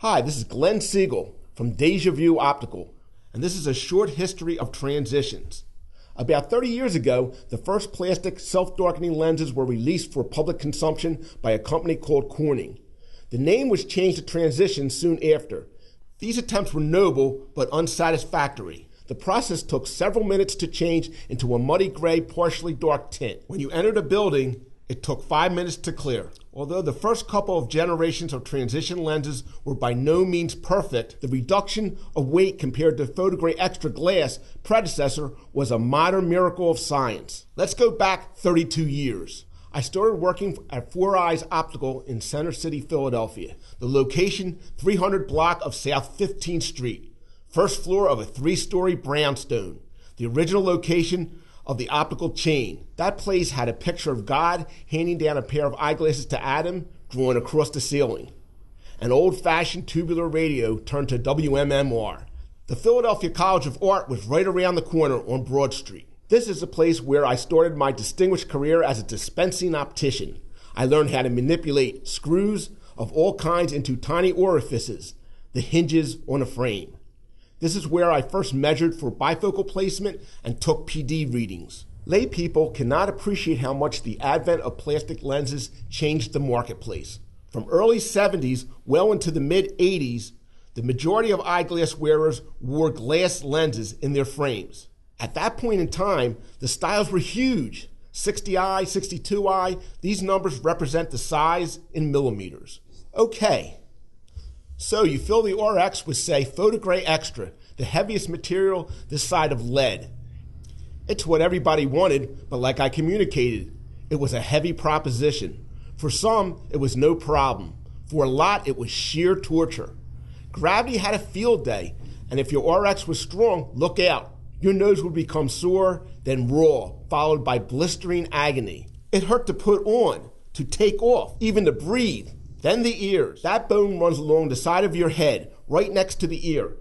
Hi, this is Glenn Segal from Deja View Optical, and this is a short history of transitions. About 30 years ago, the first plastic self-darkening lenses were released for public consumption by a company called Corning. The name was changed to Transitions soon after. These attempts were noble but unsatisfactory. The process took several minutes to change into a muddy gray, partially dark tint. When you entered a building, it took 5 minutes to clear. Although the first couple of generations of transition lenses were by no means perfect, the reduction of weight compared to Photogray Extra Glass predecessor was a modern miracle of science. Let's go back 32 years. I started working at Four Eyes Optical in Center City, Philadelphia. The location, 300 block of South 15th Street. First floor of a 3-story brownstone. The original location of the optical chain. That place had a picture of God handing down a pair of eyeglasses to Adam drawn across the ceiling. An old-fashioned tubular radio turned to WMMR. The Philadelphia College of Art was right around the corner on Broad Street. This is the place where I started my distinguished career as a dispensing optician. I learned how to manipulate screws of all kinds into tiny orifices, the hinges on a frame. This is where I first measured for bifocal placement and took PD readings. Lay people cannot appreciate how much the advent of plastic lenses changed the marketplace. From early 70s well into the mid-80s, the majority of eyeglass wearers wore glass lenses in their frames. At that point in time, the styles were huge. 60i, 62i, these numbers represent the size in millimeters. Okay. So you fill the RX with, say, Photogray Extra, the heaviest material this side of lead. It's what everybody wanted, but like I communicated, it was a heavy proposition. For some, it was no problem. For a lot, it was sheer torture. Gravity had a field day, and if your RX was strong, look out. Your nose would become sore, then raw, followed by blistering agony. It hurt to put on, to take off, even to breathe. Then the ears. That bone runs along the side of your head, right next to the ear.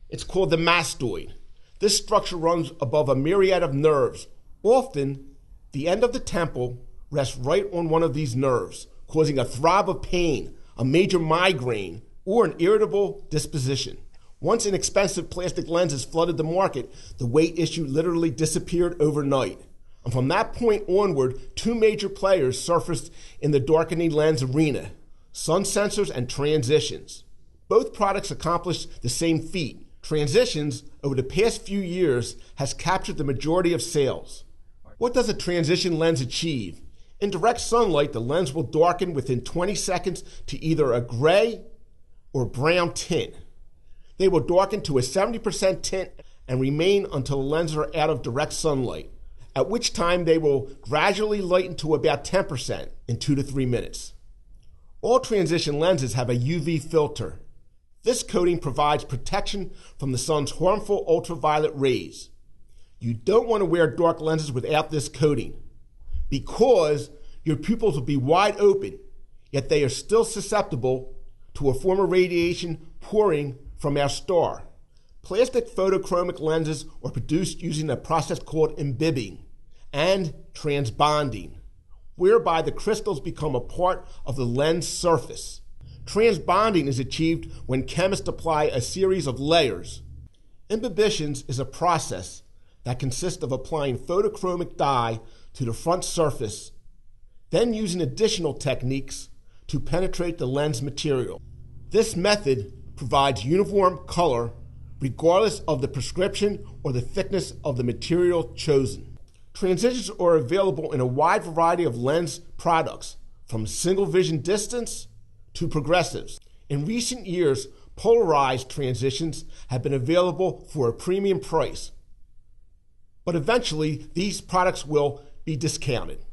It's called the mastoid. This structure runs above a myriad of nerves. Often, the end of the temple rests right on one of these nerves, causing a throb of pain, a major migraine, or an irritable disposition. Once inexpensive plastic lenses flooded the market, the weight issue literally disappeared overnight. And from that point onward, two major players surfaced in the darkening lens arena: sun sensors and transitions. Both products accomplished the same feat. Transitions, over the past few years, has captured the majority of sales. What does a transition lens achieve? In direct sunlight, the lens will darken within 20 seconds to either a gray or brown tint. They will darken to a 70% tint and remain until the lenses are out of direct sunlight, at which time they will gradually lighten to about 10% in 2 to 3 minutes. All transition lenses have a UV filter. This coating provides protection from the sun's harmful ultraviolet rays. You don't want to wear dark lenses without this coating because your pupils will be wide open, yet they are still susceptible to a form of radiation pouring from our star. Plastic photochromic lenses are produced using a process called imbibing and transbonding, whereby the crystals become a part of the lens surface. Transbonding is achieved when chemists apply a series of layers. Imbibitions is a process that consists of applying photochromic dye to the front surface, then using additional techniques to penetrate the lens material. This method provides uniform color regardless of the prescription or the thickness of the material chosen. Transitions are available in a wide variety of lens products, from single vision distance to progressives. In recent years, polarized transitions have been available for a premium price, but eventually these products will be discounted.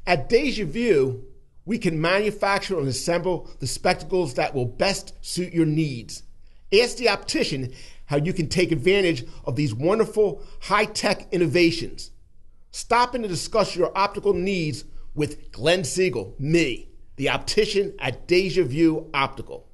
At Deja View, we can manufacture and assemble the spectacles that will best suit your needs. Ask the optician how you can take advantage of these wonderful high-tech innovations. Stop in to discuss your optical needs with Glenn Segal, me, the optician at Deja View Optical.